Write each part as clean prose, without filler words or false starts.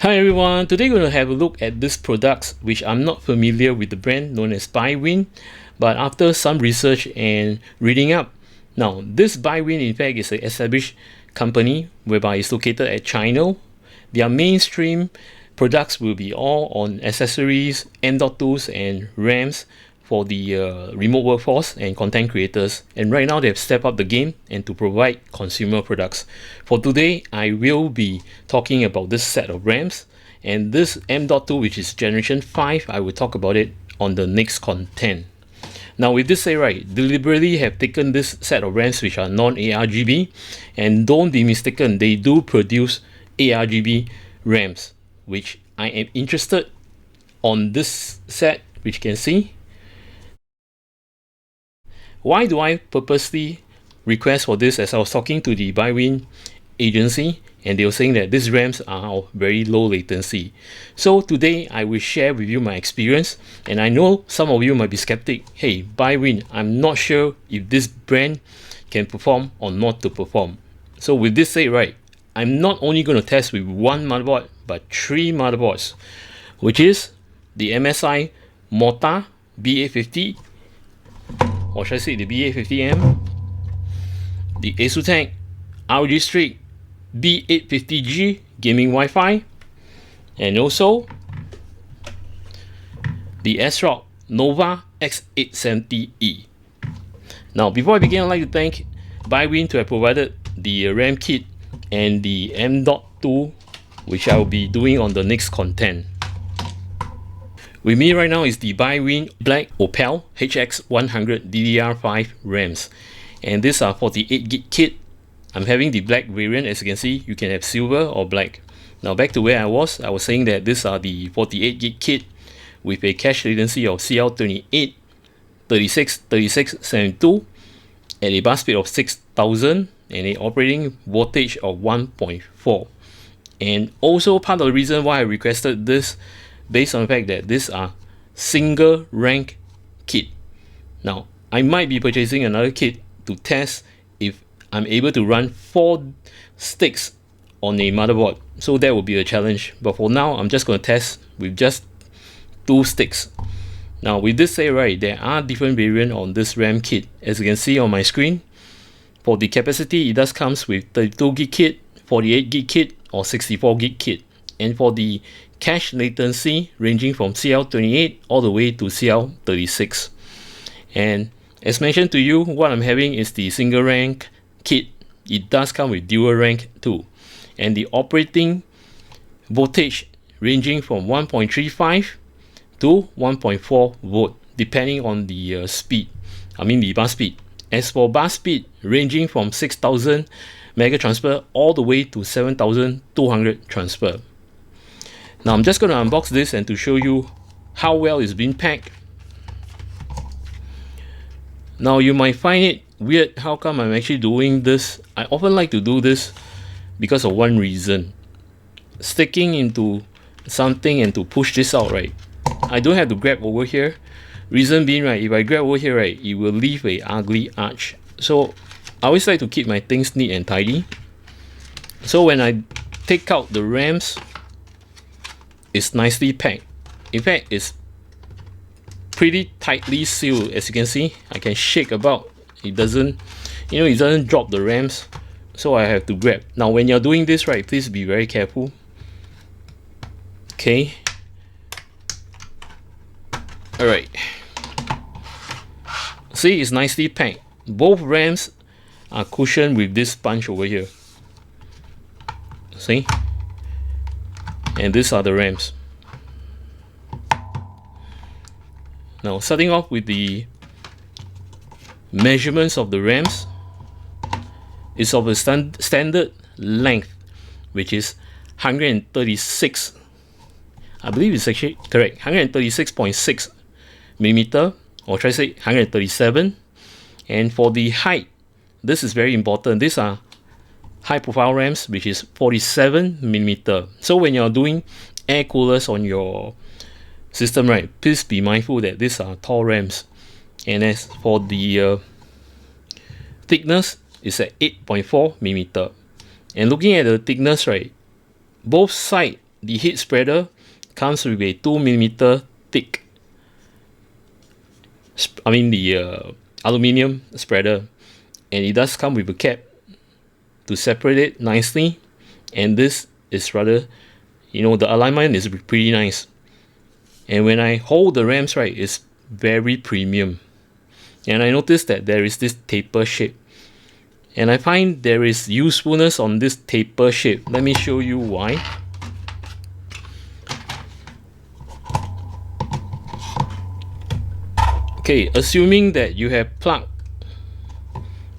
Hi everyone, today we're going to have a look at this product which I'm not familiar with the brand known as Biwin, but after some research and reading up, now this Biwin in fact is an established company whereby it's located at China. Their mainstream products will be all on accessories, M.2s and RAMs for the remote workforce and content creators, and right now they've stepped up the game and to provide consumer products. For today I will be talking about this set of RAMs, and this M.2 which is generation 5, I will talk about it on the next content. Now with this said, right, deliberately have taken this set of RAMs which are non-ARGB, and don't be mistaken, they do produce ARGB RAMs, which I am interested on this set, which you can see. Why do I purposely request for this? As I was talking to the Biwin agency, and they were saying that these RAMs are very low latency. So today I will share with you my experience, and I know some of you might be skeptic. Hey, Biwin, I'm not sure if this brand can perform or not to perform. So with this said, right, I'm not only going to test with one motherboard, but 3 motherboards, which is the MSI Mortar B850, or should I say the B850M, the Asus ROG Strix B850G gaming Wi-Fi, and also the ASRock Nova X870E. Now before I begin, I'd like to thank Biwin to have provided the RAM kit and the M.2, which I will be doing on the next content. With me right now is the Biwin Black Opal HX100 DDR5 RAMs, and these are 48GB kit. I'm having the black variant. As you can see, you can have silver or black. Now back to where I was saying that these are the 48GB kit with a cache latency of CL28 3672 at a bus speed of 6000 and a operating voltage of 1.4. And also part of the reason why I requested this, based on the fact that these are single rank kit. Now I might be purchasing another kit to test if I'm able to run 4 sticks on a motherboard, so that will be a challenge. But for now I'm just going to test with just 2 sticks. Now with this said, right, there are different variants on this RAM kit. As you can see on my screen, for the capacity it does comes with 32GB kit, 48GB kit, or 64GB kit. And for the cache latency, ranging from CL28 all the way to CL36. And as mentioned to you, what I'm having is the single rank kit. It does come with dual rank too, and the operating voltage ranging from 1.35 to 1.4 volt depending on the speed, the bus speed. As for bus speed, ranging from 6000 mega transfer all the way to 7200 transfer. Now I'm just going to unbox this and to show you how well it's been packed. Now you might find it weird how come I'm actually doing this. I often like to do this because of one reason. Sticking into something and to push this out, right, I don't have to grab over here. Reason being, right, if I grab over here, right, it will leave a ugly arch. So I always like to keep my things neat and tidy. So when I take out the RAMs, it's nicely packed. In fact, it's pretty tightly sealed. As you can see, I can shake about. It doesn't, it doesn't drop the RAMs, so I have to grab. Now when you're doing this, right, please be very careful. Okay. Alright. See, it's nicely packed. Both RAMs are cushioned with this sponge over here. See? And these are the RAMs. Now starting off with the measurements of the RAMs, is of a standard length, which is 136, I believe it's actually correct, 136.6 millimeter, or should I say 137. And for the height, this is very important. These are high profile RAMs, which is 47 millimeter. So when you're doing air coolers on your system, right, please be mindful that these are tall RAMs. And as for the thickness, it's at 8.4 millimeter. And looking at the thickness, right, both sides the heat spreader comes with a 2mm thick, the aluminium spreader, and it does come with a cap to separate it nicely. And this is rather, the alignment is pretty nice. And when I hold the RAMs, right, it's very premium. And I noticed that there is this taper shape, and I find there is usefulness on this taper shape. Let me show you why. Okay, assuming that you have plugged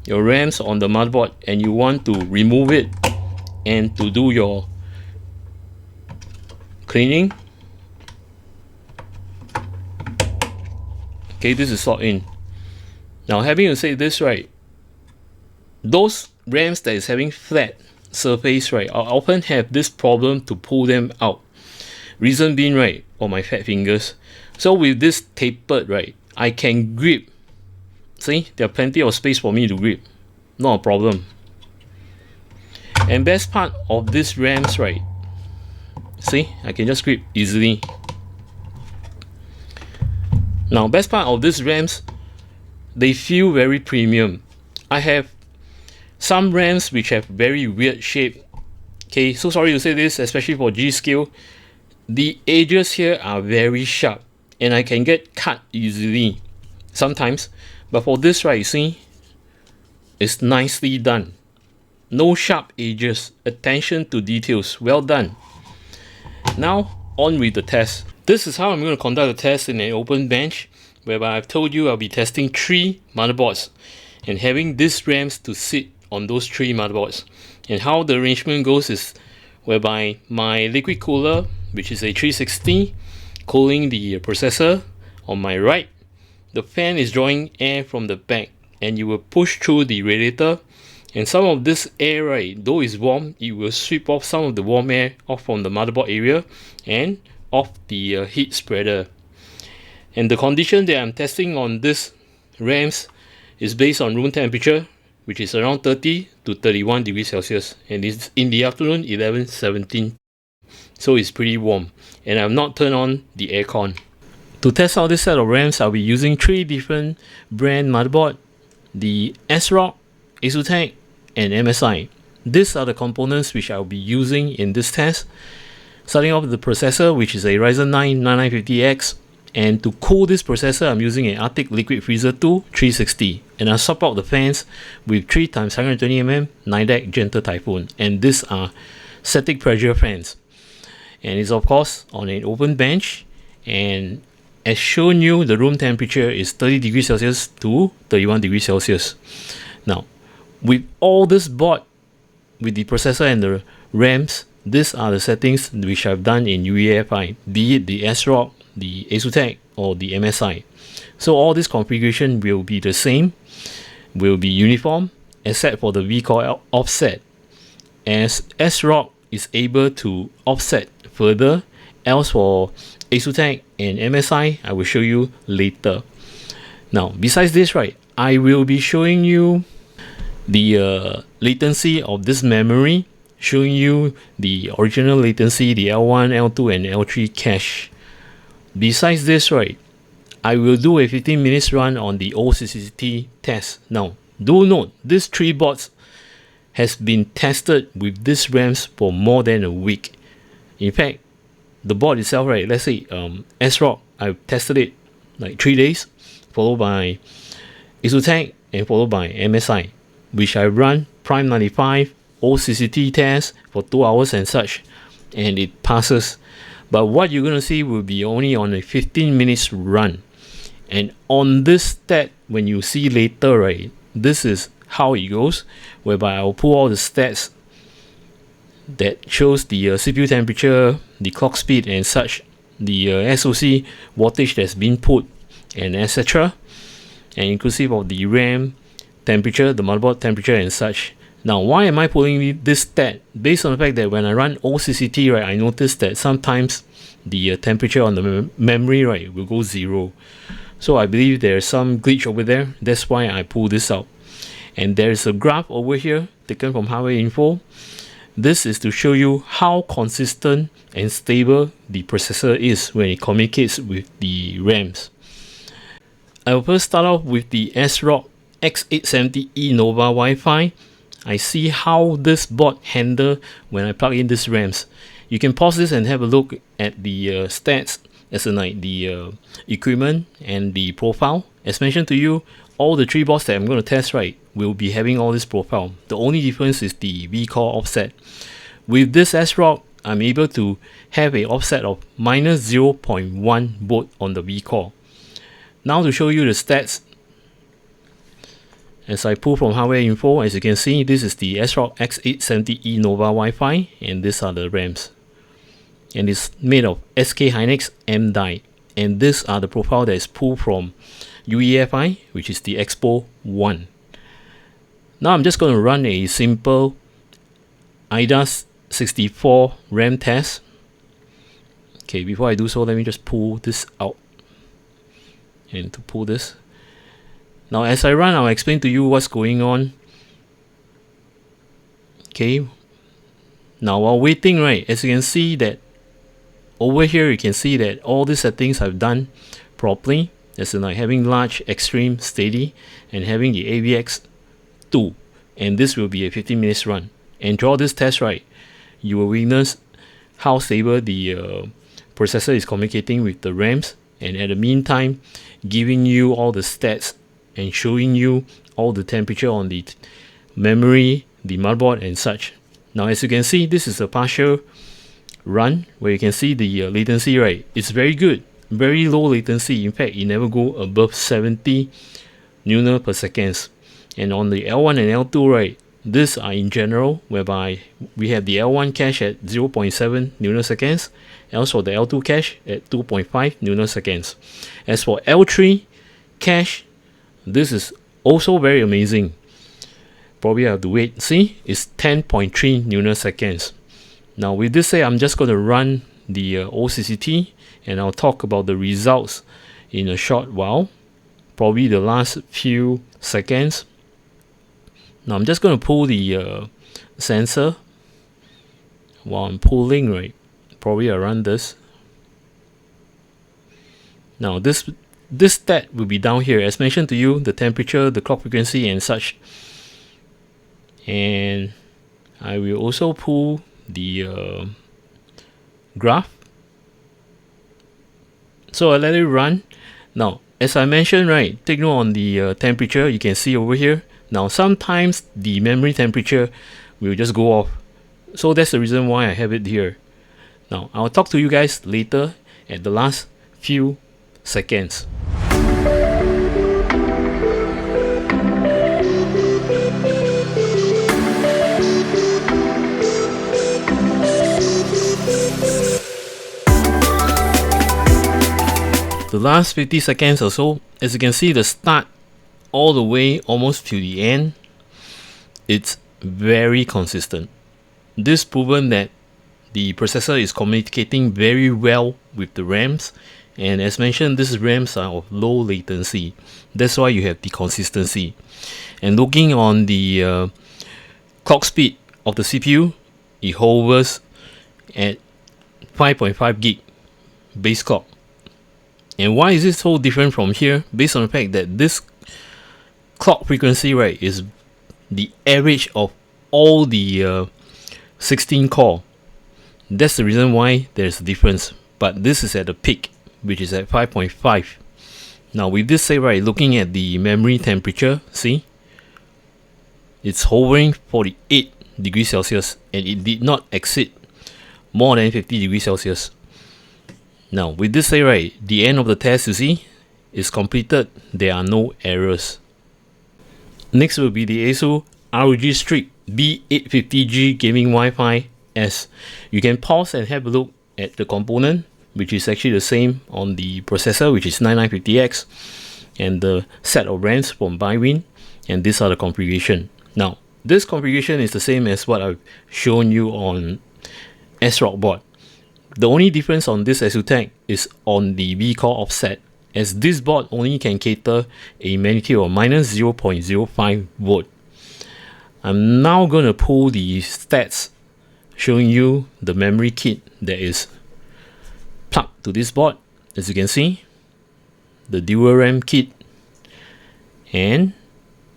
your RAMs on the motherboard and you want to remove it and to do your cleaning. Okay, this is slot in. Now, having to say this, right, those RAMs that is having flat surface, right, I often have this problem to pull them out. Reason being, right, on my fat fingers. So with this tapered, right, I can grip. See, there are plenty of space for me to grip. Not a problem. And best part of this RAMs, right, see, I can just grip easily. Now, best part of this RAMs, they feel very premium. I have some RAMs which have very weird shape. Okay, so sorry to say this, especially for G-Skill. The edges here are very sharp, and I can get cut easily sometimes. But for this, right, you see, it's nicely done. No sharp edges, attention to details, well done. Now, on with the test. This is how I'm going to conduct the test in an open bench, whereby I've told you I'll be testing 3 motherboards and having these RAMs to sit on those 3 motherboards. And how the arrangement goes is whereby my liquid cooler, which is a 360, cooling the processor on my right. The fan is drawing air from the back, and you will push through the radiator, and some of this air, right, though it's warm, it will sweep off some of the warm air off from the motherboard area and off the heat spreader. And the condition that I'm testing on this RAMs is based on room temperature, which is around 30 to 31 degrees Celsius, and it's in the afternoon 11:17, so it's pretty warm, and I've not turned on the aircon. To test out this set of RAMs, I'll be using 3 different brand motherboard, the ASRock, Asus, and MSI. These are the components which I'll be using in this test. Starting off with the processor, which is a Ryzen 9 9950X, and to cool this processor, I'm using an Arctic Liquid Freezer 2 360, and I'll swap out the fans with 3x120mm 9-deck Gentle Typhoon, and these are static pressure fans, and it's of course on an open bench. And as shown you, the room temperature is 30 degrees Celsius to 31 degrees Celsius. Now, with all this board, with the processor and the RAMs, these are the settings which I've done in UEFI, be it the ASRock, the Asus, or the MSI. So all this configuration will be the same, will be uniform, except for the vCore offset, as ASRock is able to offset further. Else for Asus and MSI, I will show you later. Now, besides this, right, I will be showing you the latency of this memory, showing you the original latency, the L1, L2, and L3 cache. Besides this, right, I will do a 15 minutes run on the OCCT test. Now, do note, these 3 boards has been tested with these RAMs for more than a week. In fact, the board itself, right, let's say ASRock, I've tested it like 3 days, followed by Asus and followed by MSI, which I run Prime 95 OCCT test for 2 hours and such, and it passes. But what you're gonna see will be only on a 15 minutes run. And on this stat, when you see later, right, this is how it goes, whereby I'll pull all the stats that shows the CPU temperature, the clock speed and such, the SoC wattage that's been put, and etc., and inclusive of the RAM temperature, the motherboard temperature and such. Now, why am I pulling this stat? Based on the fact that when I run OCCT, right, I noticed that sometimes the temperature on the memory, right, will go 0. So I believe there's some glitch over there. That's why I pull this out. And there's a graph over here taken from Hardware Info, This is to show you how consistent and stable the processor is when it communicates with the RAMs. I will first start off with the ASRock X870E Nova Wi-Fi. I see how this board handles when I plug in these RAMs. You can pause this and have a look at the stats, as in like the equipment and the profile. As mentioned to you, all the three boards that I'm going to test will be having all this profile. The only difference is the vCore offset. With this ASRock, I'm able to have a offset of minus 0.1 volt on the vCore. Now to show you the stats, as I pull from hardware info, as you can see, this is the ASRock X870E Nova Wi-Fi, and these are the RAMs. And it's made of SK Hynix M die. And these are the profile that is pulled from UEFI, which is the Expo 1. Now I'm just going to run a simple IDAS 64 RAM test. Okay, before I do so, let me just pull this out. And to pull this, now as I run, I'll explain to you what's going on. Okay, now while waiting, as you can see that over here, you can see that all these settings I've done properly, as in like having large, extreme, steady, and having the AVX2, and this will be a 15 minutes run. And throughout this test, you will witness how stable the processor is communicating with the RAMs, and at the meantime giving you all the stats and showing you all the temperature on the memory, the motherboard and such. Now as you can see, this is a partial run where you can see the latency, it's very good, very low latency. In fact, it never go above 70 nano per seconds. And on the L1 and L2, these are in general, whereby we have the L1 cache at 0.7 nanoseconds, also the L2 cache at 2.5 nanoseconds. As for L3 cache, this is also very amazing. Probably I have to wait. See, it's 10.3 nanoseconds. Now with this said, I'm just going to run the OCCT, and I'll talk about the results in a short while, probably the last few seconds. Now I'm just going to pull the sensor while I'm pulling, Probably I'll run this. Now this stat will be down here, as mentioned to you, the temperature, the clock frequency and such. And I will also pull the graph. So I let it run. Now as I mentioned, take note on the temperature. You can see over here. Now sometimes the memory temperature will just go off, so that's the reason why I have it here. Now I'll talk to you guys later at the last few seconds. The last 50 seconds or so, as you can see, the start all the way almost to the end, it's very consistent. This proven that the processor is communicating very well with the RAMs, and as mentioned, these RAMs are of low latency. That's why you have the consistency. And looking on the clock speed of the CPU, it hovers at 5.5 gig base clock. And why is it so different from here? Based on the fact that this clock frequency is the average of all the 16 core. That's the reason why there's a difference. But this is at the peak, which is at 5.5. Now with this say, looking at the memory temperature, see, it's hovering 48 degrees Celsius, and it did not exceed more than 50 degrees Celsius. Now with this say, the end of the test, you see, is completed. There are no errors. Next will be the Asus ROG Strix B850G Gaming Wi-Fi S. You can pause and have a look at the component, which is actually the same on the processor, which is 9950X, and the set of RAMs from Biwin, and these are the configuration. Now this configuration is the same as what I've shown you on ASRock board. The only difference on this ASUTech is on the vCore offset, as this board only can cater a magnitude of minus 0.05 volt. I'm now going to pull the stats showing you the memory kit that is plugged to this board. As you can see, the dual RAM kit, and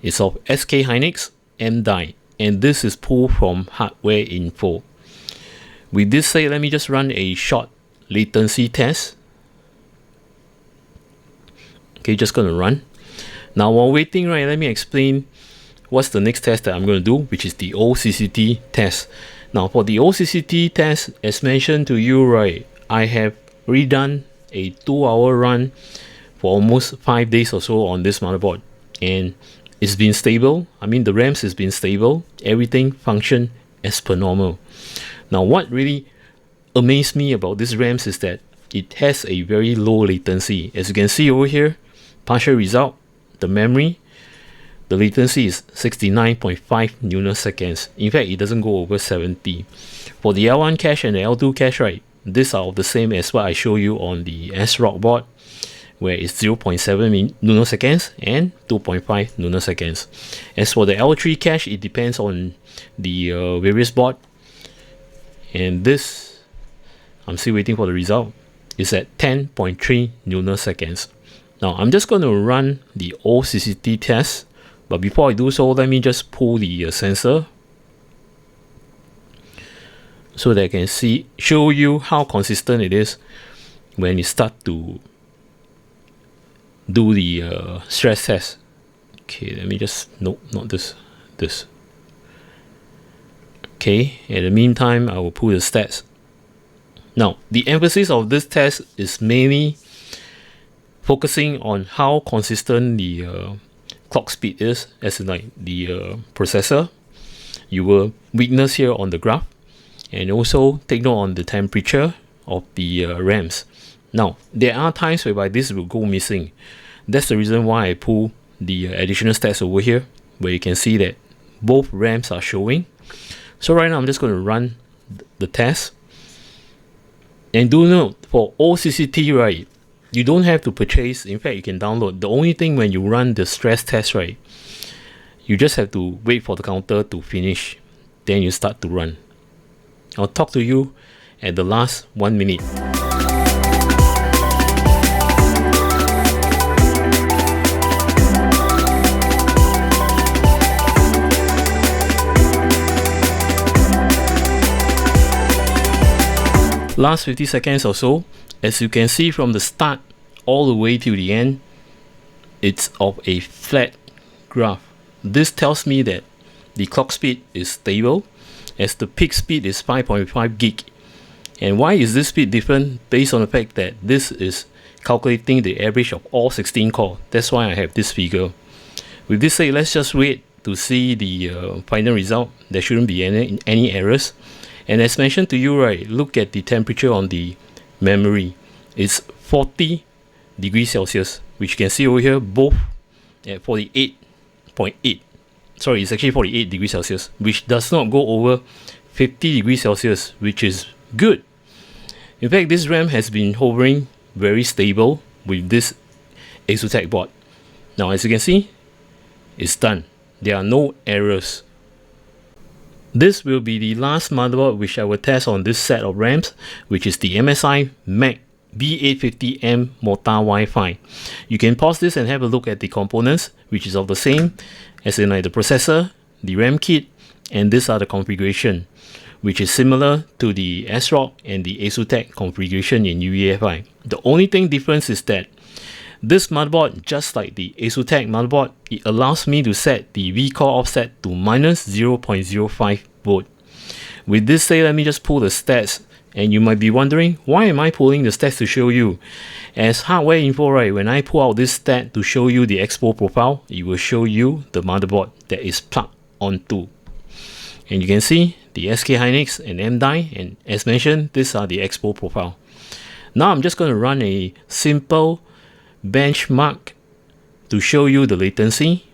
it's of SK Hynix M die, and this is pulled from hardware info. With this said, let me just run a short latency test. Okay, just gonna run. Now while waiting, right, let me explain what's the next test that I'm going to do, which is the OCCT test. Now for the OCCT test, as mentioned to you, right, I have redone a 2-hour run for almost 5 days or so on this motherboard, and it's been stable. I mean, the RAMs has been stable, everything function as per normal. Now what really amazed me about this RAMs is that it has a very low latency. As you can see over here, partial result, the memory, the latency is 69.5 nanoseconds. In fact, it doesn't go over 70. For the L1 cache and the L2 cache, right, these are the same as what I show you on the ASRock board, where it's 0.7 nanoseconds and 2.5 nanoseconds. As for the L3 cache, it depends on the various board, and this, I'm still waiting for the result, is at 10.3 nanoseconds. Now I'm just going to run the OCCT test, but before I do so, let me just pull the sensor so that I can show you how consistent it is when you start to do the stress test. Okay, let me just, nope, not this. Okay, in the meantime, I will pull the stats. Now, the emphasis of this test is mainly focusing on how consistent the clock speed is, as in like the processor. You will witness here on the graph, and also take note on the temperature of the RAMs. Now, there are times whereby this will go missing. That's the reason why I pull the additional stats over here, where you can see that both RAMs are showing. So right now, I'm just going to run the test. And do note, for OCCT, right, you don't have to purchase. In fact, you can download. The only thing when you run the stress test, right, you just have to wait for the counter to finish. Then you start to run. I'll talk to you at the last 1 minute. Last 50 seconds or so. As you can see from the start all the way to the end, it's of a flat graph. This tells me that the clock speed is stable, as the peak speed is 5.5 gig. And why is this speed different? Based on the fact that this is calculating the average of all 16 core. That's why I have this figure. With this said, let's just wait to see the final result. There shouldn't be any errors. And as mentioned to you, right, look at the temperature on the memory. It's 40 degrees Celsius, which you can see over here, both at 48.8. Sorry, it's actually 48 degrees Celsius, which does not go over 50 degrees Celsius, which is good. In fact, this RAM has been hovering very stable with this ASUS board. Now, as you can see, it's done. There are no errors. This will be the last motherboard which I will test on this set of RAMs, which is the MSI B850M Mortar WiFi. You can pause this and have a look at the components, which is of the same, as in like the processor, the RAM kit, and these are the configuration, which is similar to the ASRock and the ASUS configuration in UEFI. The only thing difference is that this motherboard, just like the ASUS motherboard, it allows me to set the vCore offset to minus 0.05 volt. With this said, let me just pull the stats, and you might be wondering, why am I pulling the stats to show you? As hardware info, right, when I pull out this stat to show you the expo profile, it will show you the motherboard that is plugged onto. And you can see the SK Hynix and M die, and as mentioned, these are the expo profile. Now I'm just going to run a simple benchmark to show you the latency.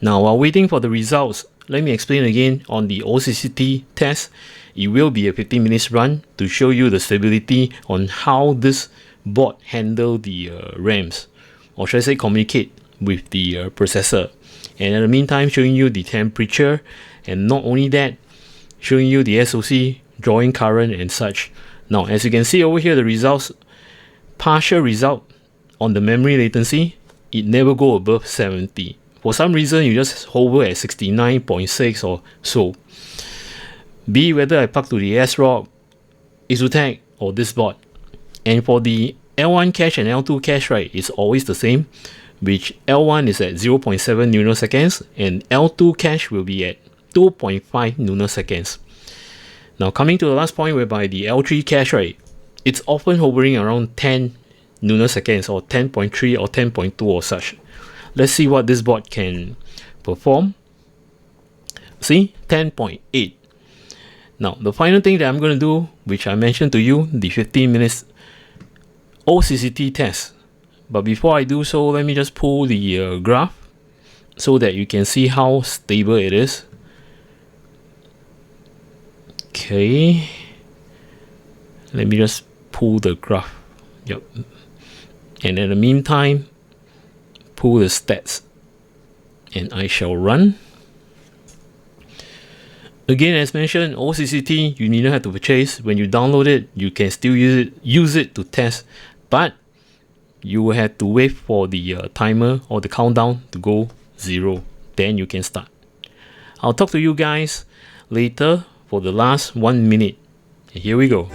Now, while waiting for the results, let me explain again on the OCCT test. It will be a 15 minutes run to show you the stability on how this board handle the RAMs, or should I say communicate with the processor. And in the meantime, showing you the temperature, and not only that, showing you the SoC drawing current and such. Now as you can see over here, the results, partial result on the memory latency, it never go above 70. For some reason you just hover at 69.6 or so. Be whether I plug to the ASRock, ASUS or this board. And for the L1 cache and L2 cache, right, it's always the same, which L1 is at 0.7 nanoseconds and L2 cache will be at 2.5 nanoseconds. Now coming to the last point, whereby the L3 cache, right, it's often hovering around 10 nanoseconds or 10.3 or 10.2 or such. Let's see what this board can perform. See, 10.8. Now the final thing that I'm going to do, which I mentioned to you, the 15 minutes OCCT test. But before I do so, let me just pull the graph so that you can see how stable it is. Okay, let me just pull the graph. Yep. And in the meantime, pull the stats and I shall run. Again, as mentioned, OCCT you needn't have to purchase. When you download it, you can still use it to test, but you will have to wait for the timer or the countdown to go 0. Then you can start. I'll talk to you guys later for the last 1 minute. And here we go.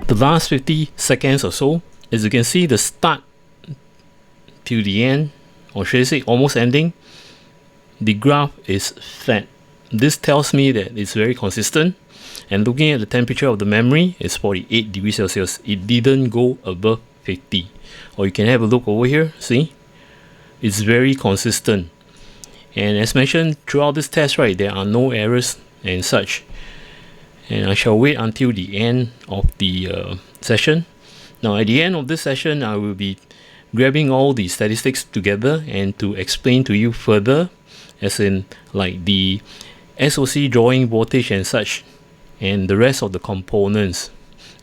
The last 50 seconds or so, as you can see, the start till the end, or should I say almost ending, the graph is flat. This tells me that it's very consistent. And looking at the temperature of the memory, it's 48 degrees Celsius. It didn't go above 50. Or you can have a look over here, see? It's very consistent. And as mentioned, throughout this test, right, there are no errors and such. And I shall wait until the end of the session. Now at the end of this session, I will be grabbing all the statistics together and to explain to you further, as in like the SoC drawing voltage and such, and the rest of the components.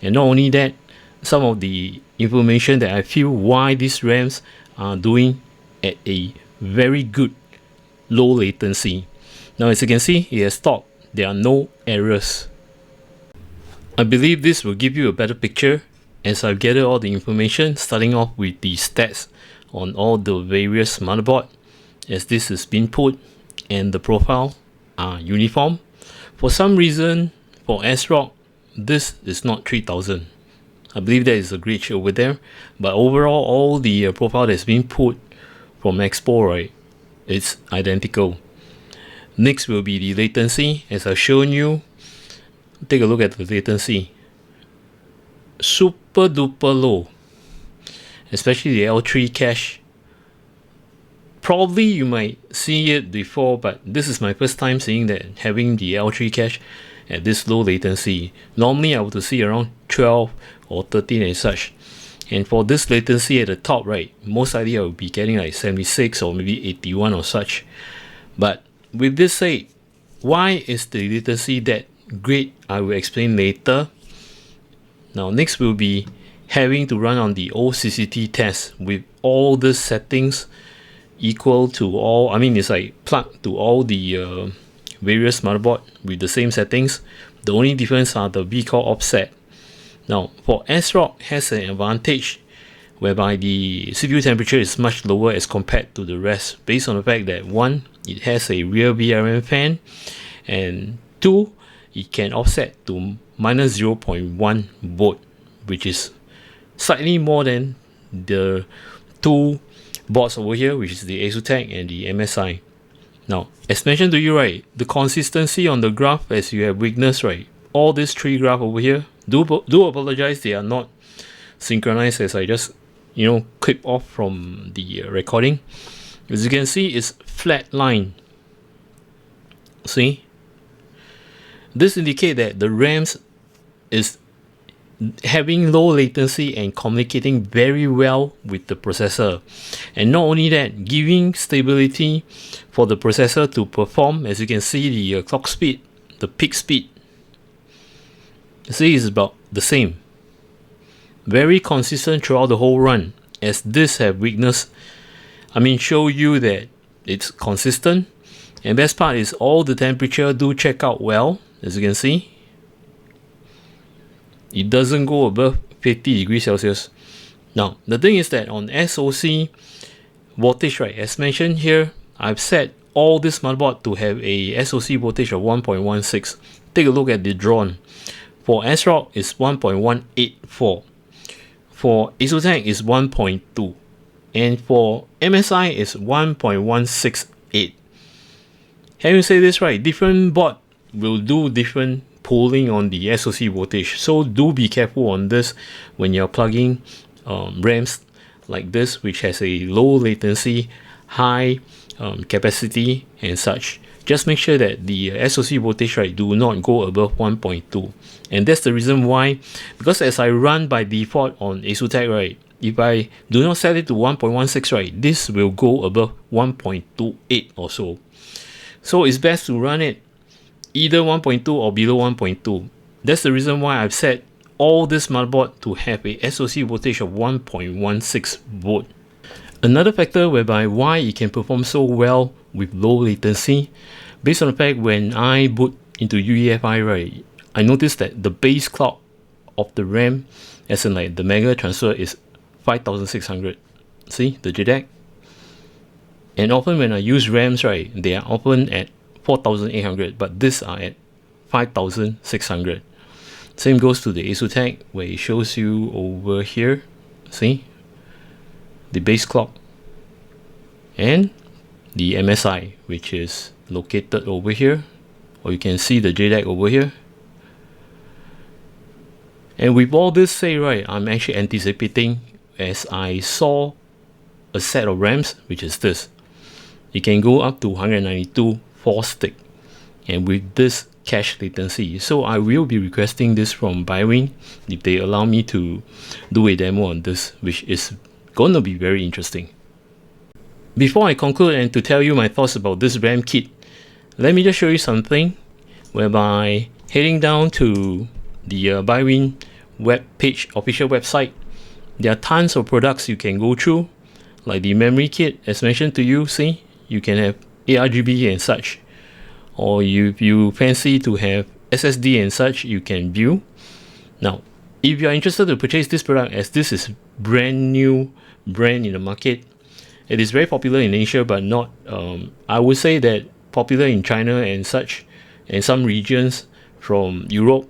And not only that, some of the information that I feel why these RAMs are doing at a very good low latency. Now as you can see, it has stopped. There are no errors. I believe this will give you a better picture as I've gathered all the information, starting off with the stats on all the various motherboard, as this has been put and the profile are uniform. For some reason, for ASRock, this is not 3000. I believe there is a glitch over there, but overall all the profile that's been put from Expo, right, it's identical. Next will be the latency. As I've shown you, take a look at the latency. Super duper low, especially the L3 cache. Probably you might see it before, but this is my first time seeing that, having the L3 cache at this low latency. Normally I would see around 12 or 13 and such. And for this latency at the top, right, most likely I will be getting like 76 or maybe 81 or such. But with this said, why is the latency that great? I will explain later. Now next we'll be having to run on the OCCT test with all the settings equal to all, I mean it's like plugged to all the various motherboard with the same settings. The only difference are the vCore offset. Now for ASRock has an advantage whereby the CPU temperature is much lower as compared to the rest, based on the fact that one, it has a rear VRM fan, and two, it can offset to minus 0.1 volt, which is slightly more than the two boards over here, which is the Asus and the MSI. Now, as mentioned to you, right, the consistency on the graph, as you have witnessed, right, all these three graphs over here, do apologize, they are not synchronized, as I just, clip off from the recording. As you can see, it's flat line. See? This indicates that the RAMs is having low latency and communicating very well with the processor. And not only that, giving stability for the processor to perform. As you can see, the clock speed, the peak speed, See, it's about the same. Very consistent throughout the whole run, as this have weakness. I mean, show you that it's consistent. And best part is all the temperature do check out well, as you can see. It doesn't go above 50 degrees Celsius. Now, the thing is that on SoC voltage, right, as mentioned here, I've set all this motherboard to have a SoC voltage of 1.16. Take a look at the drawn. For ASRock is 1.184. For ASUS is 1.2. And for MSI is 1.168. Having said this, right, different board will do different pulling on the SoC voltage. So do be careful on this when you're plugging RAMs like this, which has a low latency, high capacity and such. Just make sure that the SoC voltage, right, do not go above 1.2. And that's the reason why, because as I run by default on ASUS, right, if I do not set it to 1.16, right, this will go above 1.28 or so. So it's best to run it either 1.2 or below 1.2. That's the reason why I've set all this motherboard to have a SoC voltage of 1.16 volt. Another factor whereby why it can perform so well with low latency, based on the fact when I boot into UEFI, right, I noticed that the base clock of the RAM, as in like the mega transfer, is 5600. See the JDAC? And often when I use RAMs, right, they are often at 4800, but these are at 5600. Same goes to the ASUS, where it shows you over here. See the base clock and the MSI, which is located over here, or you can see the JDAC over here. And with all this say, right, I'm actually anticipating, as I saw a set of RAMs, which is this. It can go up to 192 4 stick, and with this cache latency. So I will be requesting this from Biwin if they allow me to do a demo on this, which is going to be very interesting. Before I conclude and to tell you my thoughts about this RAM kit, let me just show you something whereby heading down to the Biwin web page, official website, there are tons of products you can go through, like the memory kit as mentioned to you. See, you can have ARGB and such, or if you fancy to have SSD and such, you can view. Now, if you are interested to purchase this product, as this is brand new brand in the market, it is very popular in Asia, but not I would say that popular in China and such, and some regions from Europe.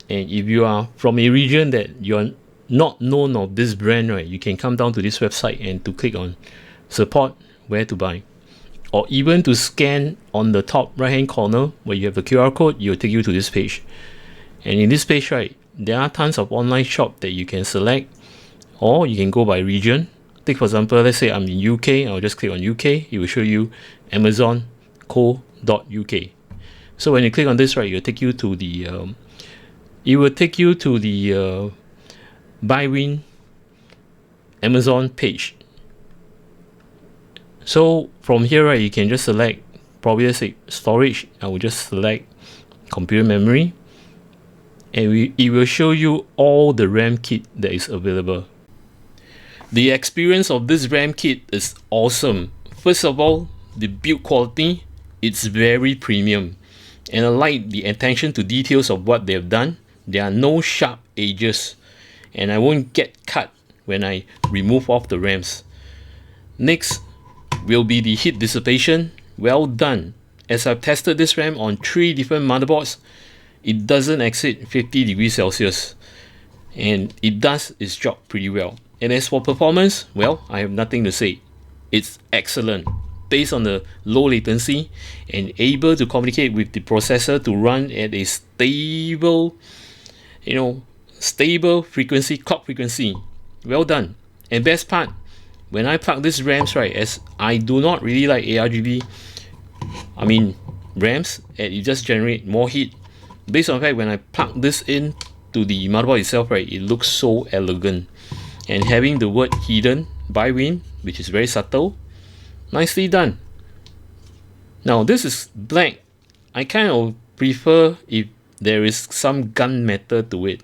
And if you are from a region that you're not known of this brand, right, you can come down to this website and to click on support, where to buy, or even to scan on the top right hand corner where you have the QR code, it will take you to this page. And in this page, right, there are tons of online shop that you can select, or you can go by region. Take for example, let's say I'm in UK, I'll just click on UK. It will show you amazon.co.uk. So when you click on this, right, it will take you to the Biwin Amazon page. So from here, right, you can just select, probably let's say storage. I will just select computer memory, and it will show you all the RAM kit that is available. The experience of this RAM kit is awesome. First of all, the build quality, it's very premium, and I like the attention to details of what they've done. There are no sharp edges, and I won't get cut when I remove off the RAMs. Next will be the heat dissipation. Well done. As I've tested this RAM on 3 different motherboards, it doesn't exceed 50 degrees Celsius, and it does its job pretty well. And as for performance, well, I have nothing to say. It's excellent, based on the low latency and able to communicate with the processor to run at a stable, stable frequency, clock frequency. Well done. And best part, when I plug this RAMs, right, as I do not really like ARGB, RAMs, and it just generate more heat. Based on the fact when I plug this in to the motherboard itself, right, it looks so elegant. And having the word hidden, Biwin, which is very subtle, nicely done. Now this is black. I kind of prefer if there is some gunmetal to it.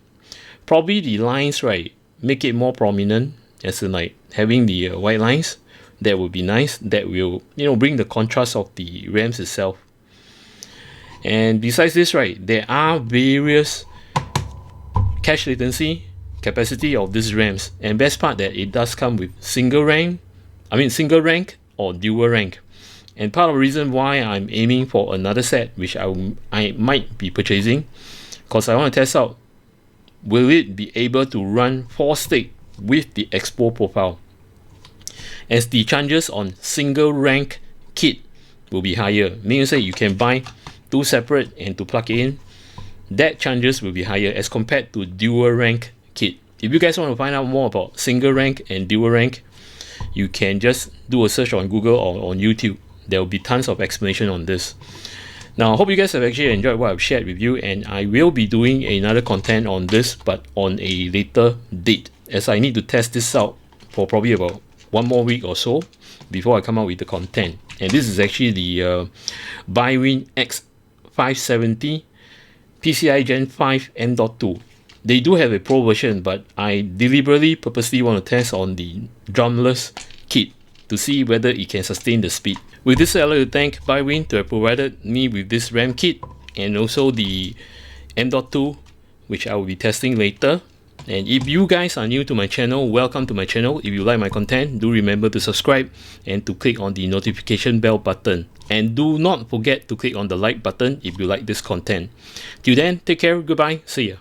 Probably the lines, right, make it more prominent, as in like having the white lines. That would be nice. That will, bring the contrast of the RAMs itself. And besides this, right, there are various cache latency capacity of these RAMs, and best part that it does come with single rank or dual rank. And part of the reason why I'm aiming for another set, which I might be purchasing, because I want to test out, will it be able to run 4-stick with the Expo profile, as the chances on single rank kit will be higher. Meaning say you can buy 2 separate and to plug it in, that chances will be higher as compared to dual rank kit. If you guys want to find out more about single rank and dual rank, you can just do a search on Google or on YouTube. There will be tons of explanation on this. Now, I hope you guys have actually enjoyed what I've shared with you, and I will be doing another content on this, but on a later date, as I need to test this out for probably about 1 more week or so before I come out with the content. And this is actually the Biwin X570 PCI Gen 5 M.2. They do have a pro version, but I deliberately purposely want to test on the drumless kit to see whether it can sustain the speed. With this, I'd like to thank Biwin to have provided me with this RAM kit and also the M.2, which I will be testing later. And if you guys are new to my channel, welcome to my channel. If you like my content, do remember to subscribe and to click on the notification bell button. And do not forget to click on the like button if you like this content. Till then, take care, goodbye, see ya.